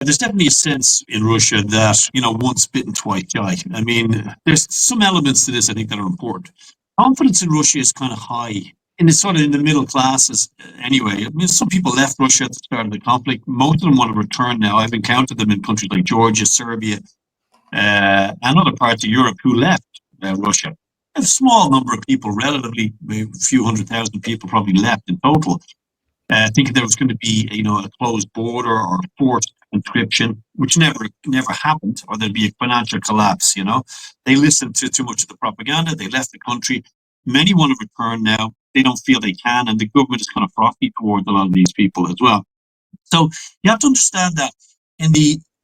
There's definitely a sense in Russia that, once bitten, twice shy. I mean, there's some elements to this I think that are important. Confidence in Russia is kind of high. And it's sort of in the middle classes anyway. I mean, some people left Russia at the start of the conflict. Most of them want to return now. I've encountered them in countries like Georgia, Serbia, and other parts of Europe who left Russia. A small number of people, relatively, a few 100,000 people probably left in total. Thinking there was going to be, a closed border or forced conscription, which never happened, or there'd be a financial collapse. They listened to too much of the propaganda. They left the country. Many want to return now. They don't feel they can, and the government is kind of frosty towards a lot of these people as well. So you have to understand that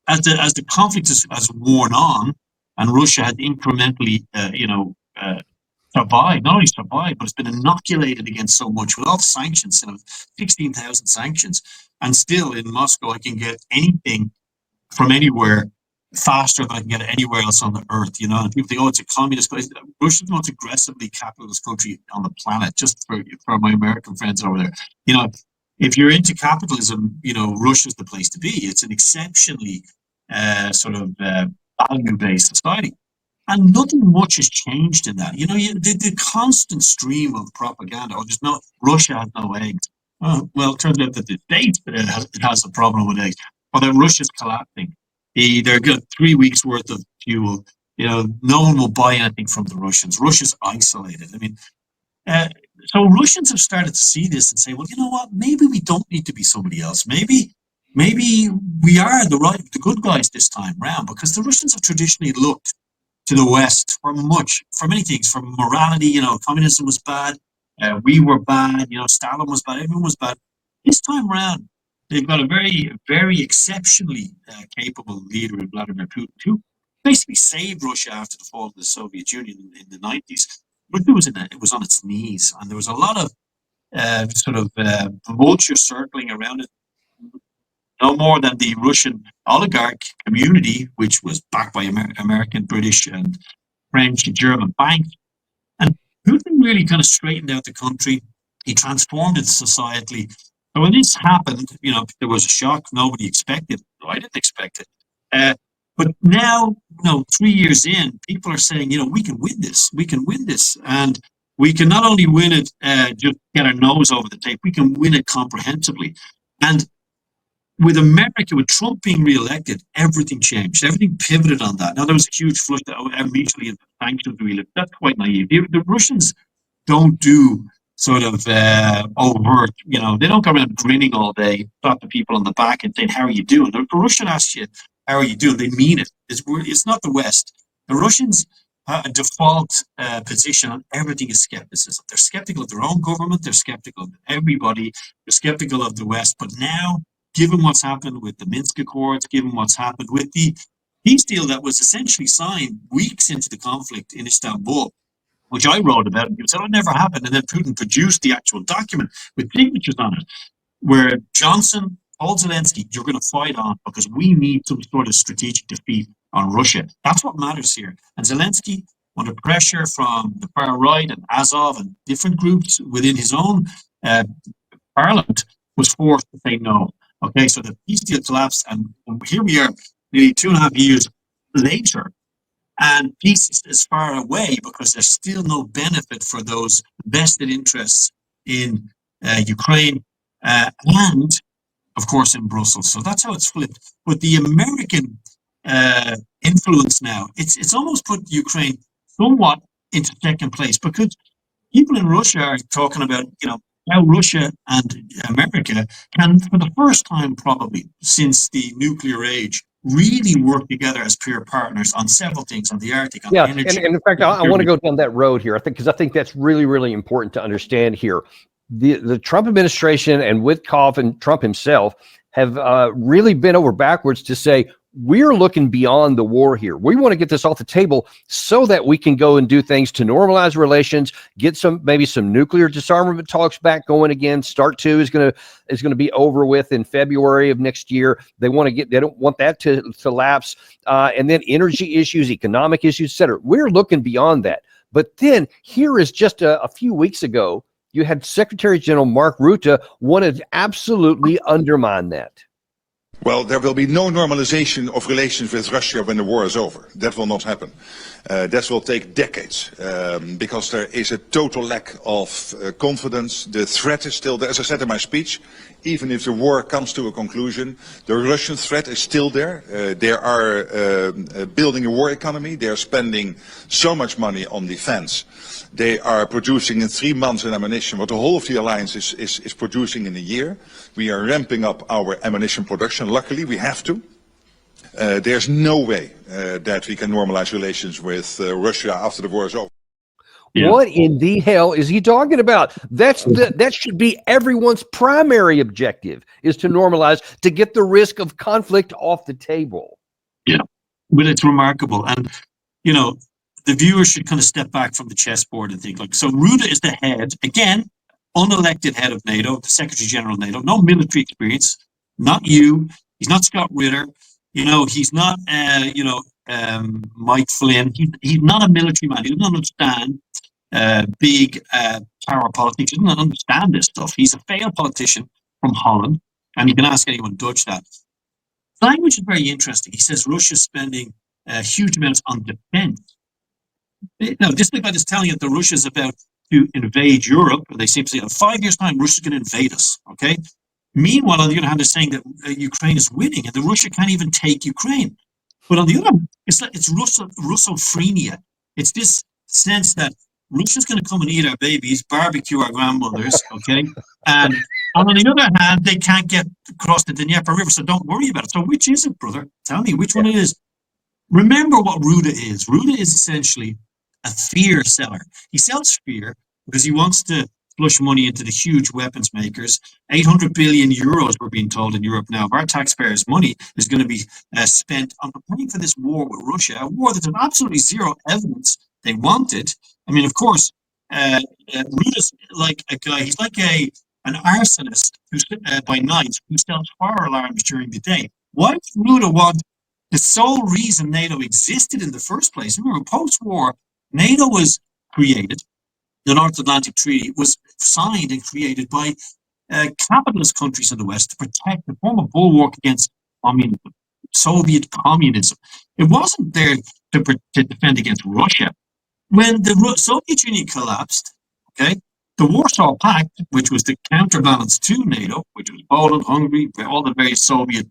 as the conflict has worn on, and Russia has incrementally, survived, not only survived, but it's been inoculated against so much with all the sanctions, 16,000 sanctions. And still in Moscow, I can get anything from anywhere faster than I can get it anywhere else on the earth, and people think, oh, it's a communist place. Russia's the most aggressively capitalist country on the planet, just for my American friends over there. If you're into capitalism, Russia's the place to be. It's an exceptionally value-based society. And nothing much has changed in that. The constant stream of propaganda, Russia has no eggs. Well, it turns out that the States it has a problem with eggs. Or that Russia's collapsing. They're got 3 weeks worth of fuel. No one will buy anything from the Russians. Russia's isolated. I mean, so Russians have started to see this and say, well, you know what? Maybe we don't need to be somebody else. Maybe we are the good guys this time round, because the Russians have traditionally looked to the West for many things, from morality. Communism was bad. We were bad. Stalin was bad. Everyone was bad. This time around, they've got a very, very exceptionally capable leader in Vladimir Putin, who basically saved Russia after the fall of the Soviet Union in the 90s. But it was on its knees, and there was a lot of vulture circling around it. No more than the Russian oligarch community, which was backed by American, British, and French and German banks. And Putin really kind of straightened out the country. He transformed it societally. So when this happened, there was a shock. Nobody expected. I didn't expect it. But now, 3 years in, people are saying, we can win this. We can win this. And we can not only win it, just get our nose over the tape, we can win it comprehensively. And with America, with Trump being reelected, everything changed. Everything pivoted on that. Now, there was a huge flush immediately into sanctions. That's quite naive. The Russians don't do sort of overt, they don't go around grinning all day, slap the people on the back and saying, how are you doing? The Russian asks you, how are you doing? They mean it. It's not the West. The Russians' default position on everything is skepticism. They're skeptical of their own government. They're skeptical of everybody. They're skeptical of the West. But now, given what's happened with the Minsk Accords, given what's happened with the peace deal that was essentially signed weeks into the conflict in Istanbul, which I wrote about, and you said it never happened, and then Putin produced the actual document with signatures on it, where Johnson told Zelensky, you're going to fight on because we need some sort of strategic defeat on Russia. That's what matters here. And Zelensky, under pressure from the far right and Azov and different groups within his own parliament, was forced to say no. Okay, so the peace deal collapsed, and here we are nearly 2.5 years later, and peace is far away because there's still no benefit for those vested interests in Ukraine and, of course, in Brussels. So that's how it's flipped. But the American influence now, it's almost put Ukraine somewhat into second place, because people in Russia are talking about, how Russia and America can, for the first time probably since the nuclear age, really work together as peer partners on several things, on the Arctic, on energy. And in fact, I want to go down that road here, because I think that's really, really important to understand here. The Trump administration and Witkoff and Trump himself have really bent over backwards to say, we're looking beyond the war here. We want to get this off the table so that we can go and do things to normalize relations, get maybe some nuclear disarmament talks back going again. START 2 is going to be over with in February of next year. They don't want that to lapse. And then energy issues, economic issues, et cetera. We're looking beyond that. But then here is just a few weeks ago, you had Secretary General Mark Rutte wanted to absolutely undermine that. Well, there will be no normalization of relations with Russia when the war is over. That will not happen. That will take decades because there is a total lack of confidence. The threat is still there. As I said in my speech, even if the war comes to a conclusion, the Russian threat is still there. They are building a war economy. They are spending so much money on defense. They are producing in 3 months an ammunition what the whole of the alliance is producing in a year. We are ramping up our ammunition production. Luckily, we have to. There's no way that we can normalize relations with Russia after the war is over. Yeah. What in the hell is he talking about? That should be everyone's primary objective, is to normalize, to get the risk of conflict off the table. Yeah, well, it's remarkable. And, you know, the viewers should kind of step back from the chessboard and think, like, so Rutte is the head, again, unelected head of NATO, the Secretary General of NATO, no military experience, not you. He's not Scott Ritter. You know, he's not, Mike Flynn. He's not a military man. He doesn't understand big power politics. He doesn't understand this stuff. He's a failed politician from Holland, and you can ask anyone Dutch that. Language is very interesting. He says Russia's spending huge amounts on defense. Now, just like I was telling you that Russia's about to invade Europe, or they seem to say in 5 years' time, Russia's going to invade us, okay? Meanwhile, on the other hand, they're saying that Ukraine is winning and that Russia can't even take Ukraine. But on the other hand, it's Russophrenia. It's this sense that Russia's going to come and eat our babies, barbecue our grandmothers, okay? And on the other hand, they can't get across the Dnieper River, so don't worry about it. So which is it, brother? Tell me which one it is. Remember what Rutte is. Rutte is essentially a fear seller. He sells fear because he wants to flush money into the huge weapons makers. 800 billion euros, we're being told in Europe now, of our taxpayers' money is going to be spent on preparing for this war with Russia, a war that has absolutely zero evidence they wanted. I mean, of course, Rutte's like a guy, he's like an arsonist who's, by night who sells fire alarms during the day. Why does Rutte want the sole reason NATO existed in the first place? Remember, post-war, NATO was created. The North Atlantic Treaty was signed and created by capitalist countries in the West to protect, to form a bulwark against communism, Soviet communism. It wasn't there to defend against Russia. When the Soviet Union collapsed, okay, the Warsaw Pact, which was the counterbalance to NATO, which was Poland, Hungary, all the various Soviet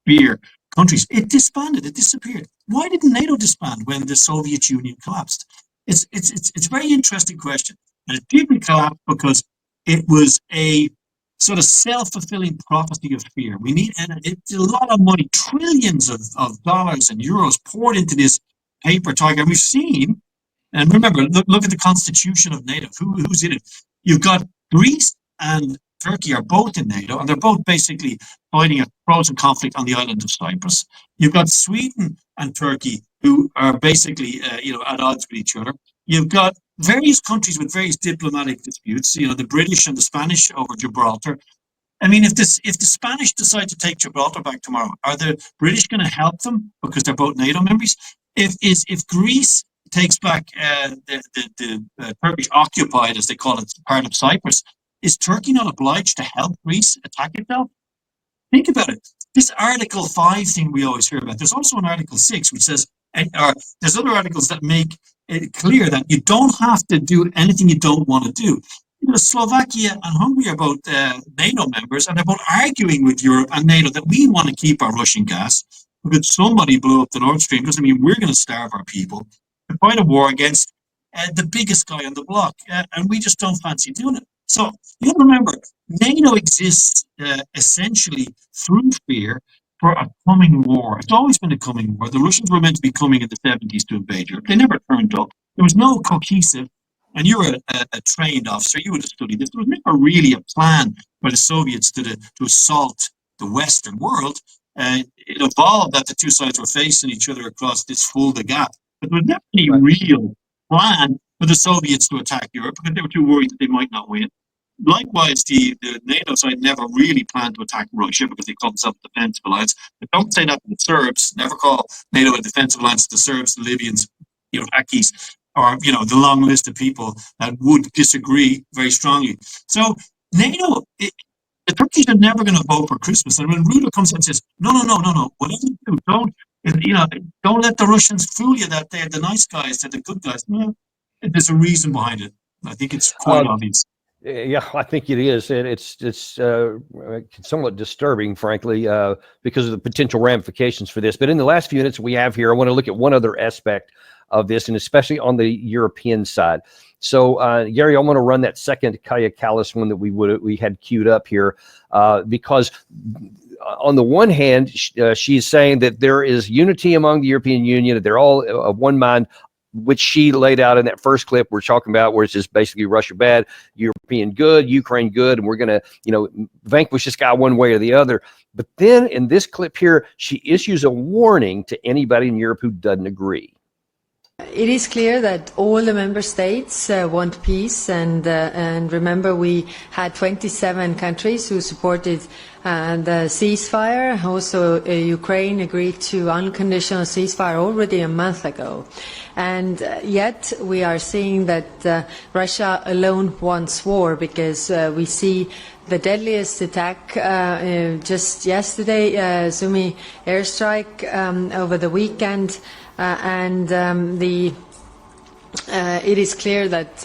sphere countries, it disbanded, it disappeared. Why didn't NATO disband when the Soviet Union collapsed? It's a very interesting question. And it didn't collapse because it was a sort of self-fulfilling prophecy of fear. We need, and it's a lot of money, trillions of dollars and euros poured into this paper tiger. And we've seen, and remember, look at the constitution of NATO. Who's in it? You've got Greece and Turkey are both in NATO, and they're both basically fighting a frozen conflict on the island of Cyprus. You've got Sweden and Turkey, who are basically, at odds with each other. You've got various countries with various diplomatic disputes. You know, the British and the Spanish over Gibraltar. I mean, if the Spanish decide to take Gibraltar back tomorrow, are the British going to help them because they're both NATO members? If Greece takes back the Turkish occupied, as they call it, part of Cyprus, is Turkey not obliged to help Greece attack itself? Think about it. This Article 5 thing we always hear about, there's also an Article 6 which says, there's other articles that make it clear that you don't have to do anything you don't want to do. You know, Slovakia and Hungary are both NATO members, and they're both arguing with Europe and NATO that we want to keep our Russian gas because somebody blew up the Nord Stream. Doesn't mean we're going to starve our people to fight a war against the biggest guy on the block, and we just don't fancy doing it. So you have to remember, NATO exists essentially through fear for a coming war. It's always been a coming war. The Russians were meant to be coming in the 70s to invade Europe. They never turned up. There was no cohesive, and you're a trained officer, you would have studied this. There was never really a plan by the Soviets to assault the Western world. It evolved that the two sides were facing each other across this Fulda Gap. But there was never any real plan for the Soviets to attack Europe because they were too worried that they might not win. Likewise, the NATO side never really planned to attack Russia because they called themselves a defensive alliance. But don't say that to the Serbs. Never call NATO a defensive alliance to the Serbs, the Libyans, Iraqis, or the long list of people that would disagree very strongly. So NATO, the Turkish are never going to vote for Christmas. And when Rutte comes and says, no, no, no, no, no, whatever you do, don't let the Russians fool you that they're the nice guys, they're the good guys. No, there's a reason behind it. I think it's quite obvious. Yeah, I think it is, and it's somewhat disturbing, frankly, because of the potential ramifications for this. But in the last few minutes we have here, I want to look at one other aspect of this, and especially on the European side. So, Gary, I want to run that second Kaya Kallas one that we had queued up here, because on the one hand, she's saying that there is unity among the European Union, that they're all of one mind, which she laid out in that first clip we're talking about, where it's just basically Russia bad, European good, Ukraine good, and we're going to, vanquish this guy one way or the other. But then in this clip here, she issues a warning to anybody in Europe who doesn't agree. It is clear that all the member states want peace, and remember, we had 27 countries who supported the ceasefire. Also, Ukraine agreed to unconditional ceasefire already a month ago. And yet we are seeing that Russia alone wants war, because we see the deadliest attack just yesterday, Sumy airstrike over the weekend, it is clear that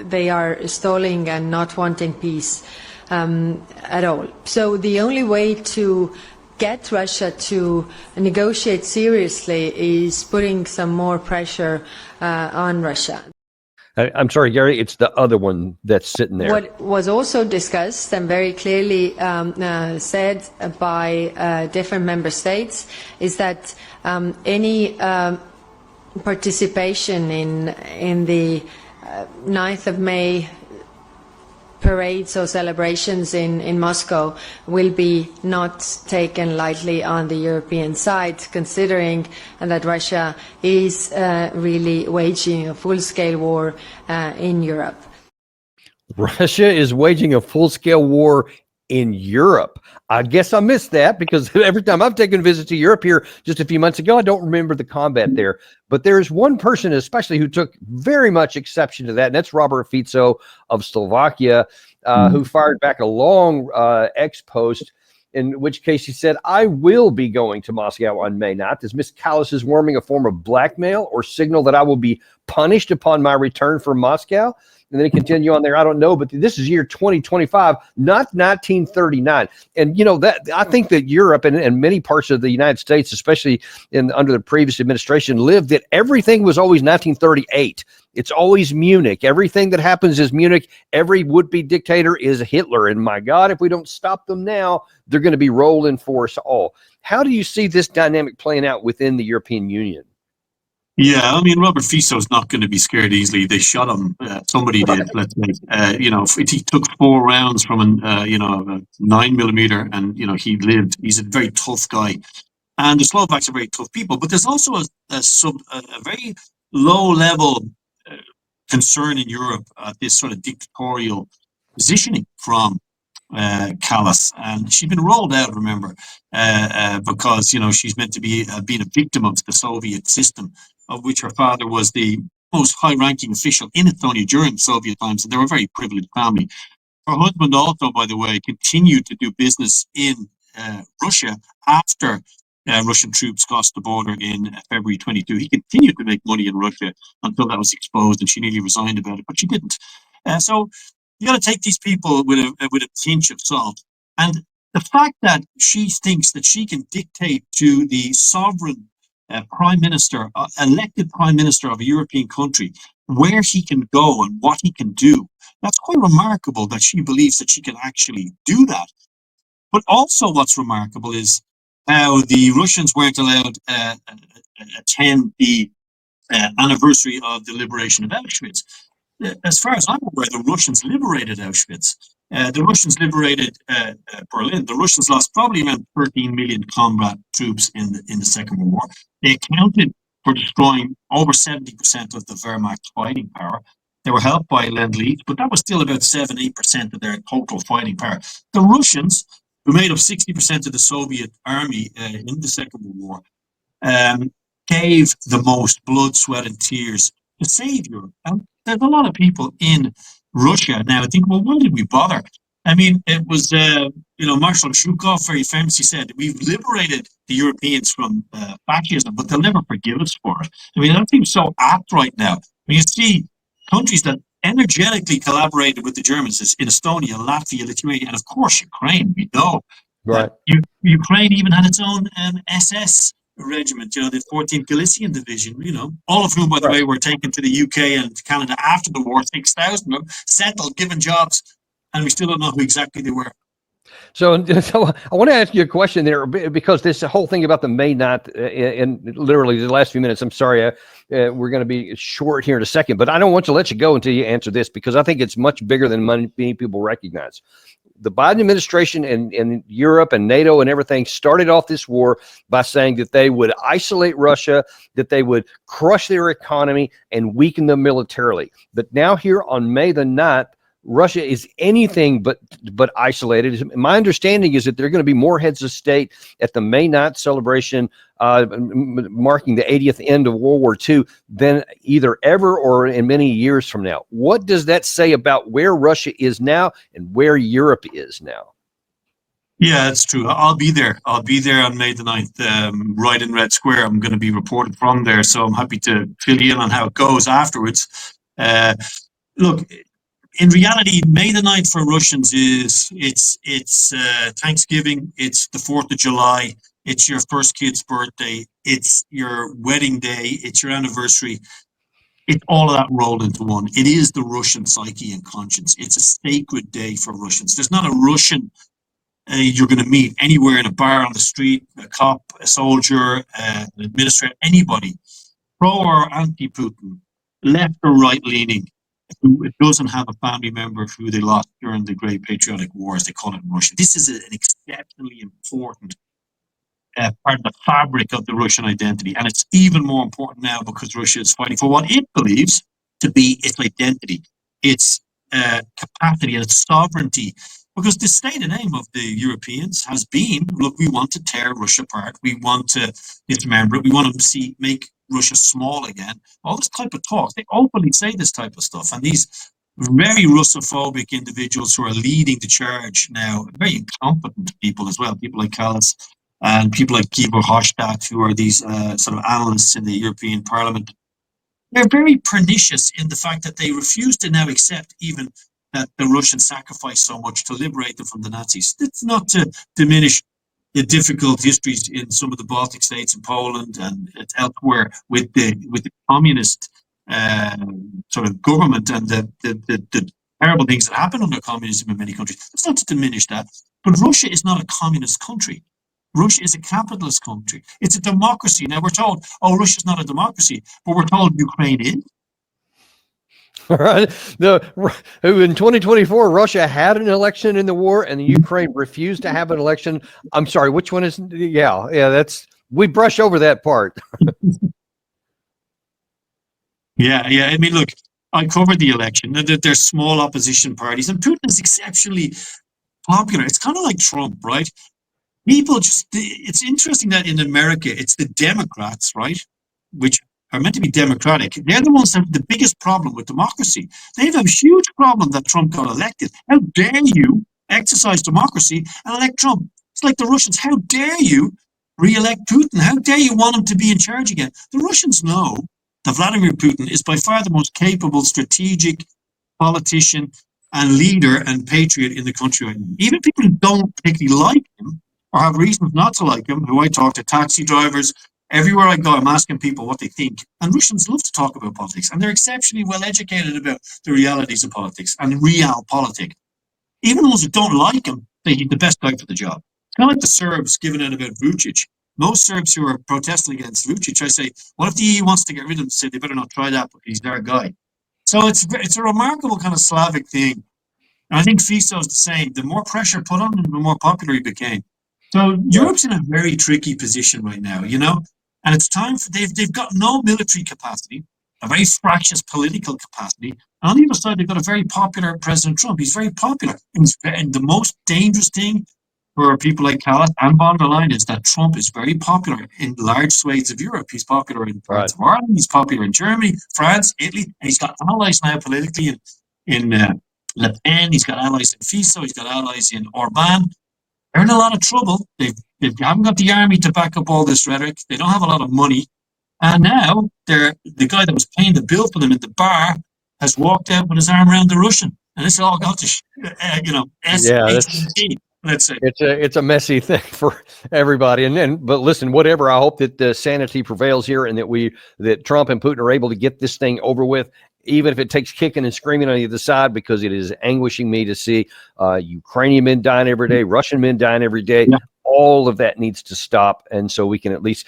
they are stalling and not wanting peace at all. So the only way to get Russia to negotiate seriously is putting some more pressure on Russia. I'm sorry, Gary, it's the other one that's sitting there. What was also discussed and very clearly said by different member states is that any participation in the 9th of May parades or celebrations in Moscow will be not taken lightly on the European side, considering that Russia is really waging a full-scale war in Europe. Russia is waging a full-scale war in Europe. I guess I missed that, because every time I've taken a visit to Europe here just a few months ago, I don't remember the combat there. But there's one person especially who took very much exception to that, and that's Robert Fico of Slovakia, who fired back a long X post, in which case he said, "I will be going to Moscow on May 9th. Is Ms. Kallas warming a form of blackmail or signal that I will be punished upon my return from Moscow?" And then he continued on there, "I don't know, but this is year 2025, not 1939. And, that I think that Europe and many parts of the United States, especially under the previous administration, lived that everything was always 1938. It's always Munich. Everything that happens is Munich. Every would-be dictator is Hitler. And my God, if we don't stop them now, they're going to be rolling for us all." How do you see this dynamic playing out within the European Union? Yeah, I mean, Robert Fico's not going to be scared easily. They shot him. Somebody did. Let's say, he took 4 rounds from a 9mm, and he lived. He's a very tough guy, and the Slovaks are very tough people. But there's also a very low-level concern in Europe at this sort of dictatorial positioning from Kallas, and she's been rolled out, remember, because she's meant to be being a victim of the Soviet system, of which her father was the most high-ranking official in Estonia during Soviet times, and they were a very privileged family. Her husband also, by the way, continued to do business in Russia after Russian troops crossed the border in February 22. He continued to make money in Russia until that was exposed, and she nearly resigned about it, but she didn't. So you got to take these people with a pinch of salt. And the fact that she thinks that she can dictate to the sovereign prime minister, elected prime minister of a European country, where he can go and what he can do, that's quite remarkable that she believes that she can actually do that. But also what's remarkable is how the Russians weren't allowed to attend the anniversary of the liberation of Auschwitz. As far as I'm aware, the Russians liberated Auschwitz. The Russians liberated Berlin. The Russians lost probably around 13 million combat troops in the Second World War. They accounted for destroying over 70% of the Wehrmacht's fighting power. They were helped by Lend-Lease, but that was still about 7-8% of their total fighting power. The Russians, who made up 60% of the Soviet army in the Second World War, gave the most blood, sweat, and tears to save Europe. And there's a lot of people in Russia now think, well, why did we bother? I mean, it was, Marshal Zhukov very famously said, we've liberated the Europeans from fascism, but they'll never forgive us for it. I mean, that seems so apt right now. When you see countries that energetically collaborated with the Germans in Estonia, Latvia, Lithuania, and of course, Ukraine, we know Right. that Ukraine even had its own SS regiment, the 14th Galician Division, all of whom, by the way, were taken to the UK and Canada after the war, 6,000 of them, settled, given jobs, and we still don't know who exactly they were. So I want to ask you a question there, because this whole thing about the May 9th, in literally the last few minutes, I'm sorry, we're going to be short here in a second, but I don't want to let you go until you answer this, because I think it's much bigger than many people recognize. The Biden administration and Europe and NATO and everything started off this war by saying that they would isolate Russia, that they would crush their economy and weaken them militarily. But now here on May the 9th, Russia is anything but isolated. My understanding is that there are going to be more heads of state at the May 9th celebration, marking the 80th end of World War II, than either ever or in many years from now. What does that say about where Russia is now and where Europe is now? Yeah, that's true. I'll be there. I'll be there on May the 9th, right in Red Square. I'm going to be reporting from there, so I'm happy to fill you in on how it goes afterwards. Look, in reality, May the 9th for Russians it's Thanksgiving, it's the 4th of July, it's your first kid's birthday, it's your wedding day, it's your anniversary. It's all of that rolled into one. It is the Russian psyche and conscience. It's a sacred day for Russians. There's not a Russian you're going to meet anywhere, in a bar, on the street, a cop, a soldier, an administrator, anybody, pro or anti-Putin, left or right-leaning, who doesn't have a family member who they lost during the Great Patriotic War, as they call it in Russia. This is an exceptionally important part of the fabric of the Russian identity. And it's even more important now because Russia is fighting for what it believes to be its identity, its capacity and its sovereignty. Because the stated aim of the Europeans has been, look, we want to tear Russia apart. We want to dismember it. We want to make Russia small again. All this type of talk. They openly say this type of stuff. And these very Russophobic individuals who are leading the charge now, very incompetent people as well, people like Kallas and people like Guy Verhofstadt, who are these sort of analysts in the European Parliament, they're very pernicious in the fact that they refuse to now accept even that the Russians sacrificed so much to liberate them from the Nazis. It's not to diminish the difficult histories in some of the Baltic states and Poland and elsewhere with the communist sort of government and the terrible things that happen under communism in many countries. It's not to diminish that. But Russia is not a communist country. Russia is a capitalist country. It's a democracy. Now we're told, oh, Russia's not a democracy, but we're told Ukraine is. All right. In 2024, Russia had an election in the war, and the Ukraine refused to have an election. I'm sorry, which one is? Yeah. We brush over that part. Yeah. I mean, look, I covered the election. There's small opposition parties, and Putin is exceptionally popular. It's kind of like Trump, right? It's interesting that in America, it's the Democrats, right, which are meant to be democratic. They're the ones that have the biggest problem with democracy. They have a huge problem that Trump got elected. How dare you exercise democracy and elect Trump? It's like the Russians. How dare you re-elect Putin? How dare you want him to be in charge again? The Russians know that Vladimir Putin is by far the most capable, strategic politician and leader and patriot in the country right now. Even people who don't particularly like him or have reasons not to like him, who I talk to, taxi drivers, everywhere I go, I'm asking people what they think. And Russians love to talk about politics, and they're exceptionally well educated about the realities of politics and realpolitik. Even the ones who don't like him, think he's the best guy for the job. It's kind of like the Serbs giving out about Vucic. Most Serbs who are protesting against Vucic, I say, what if the EU wants to get rid of him? Say they better not try that, but he's their guy. So it's a remarkable kind of Slavic thing. And I think Fico is the same. The more pressure put on him, the more popular he became. So Europe's in a very tricky position right now, and it's time for they've got no military capacity, a very fractious political capacity. And on the other side, they've got a very popular President Trump. He's very popular. And the most dangerous thing for people like Kallas and von der Leyen is that Trump is very popular in large swathes of Europe. He's popular in parts of Ireland. He's popular in Germany, France, Italy, and he's got allies now politically in Le Pen, he's got allies in Fico, he's got allies in Orban. They're in a lot of trouble. They haven't got the army to back up all this rhetoric. They don't have a lot of money. And now the guy that was paying the bill for them in the bar has walked out with his arm around the Russian. And this all got to, S-H-E-T, let's say. It's a messy thing for everybody. But listen, whatever, I hope that the sanity prevails here and that Trump and Putin are able to get this thing over with, even if it takes kicking and screaming on either side, because it is anguishing me to see Ukrainian men dying every day, Russian men dying every day. Yeah. All of that needs to stop. And so we can at least,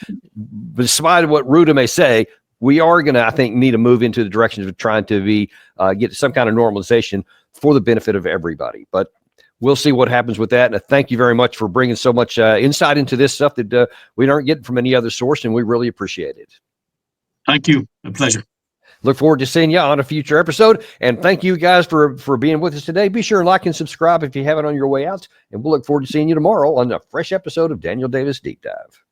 despite what Rutte may say, we are going to, I think, need to move into the direction of trying to get some kind of normalization for the benefit of everybody. But we'll see what happens with that. And thank you very much for bringing so much insight into this stuff that we don't get from any other source, and we really appreciate it. Thank you. A pleasure. Look forward to seeing you on a future episode. And thank you guys for being with us today. Be sure and like and subscribe if you haven't on your way out. And we'll look forward to seeing you tomorrow on a fresh episode of Daniel Davis Deep Dive.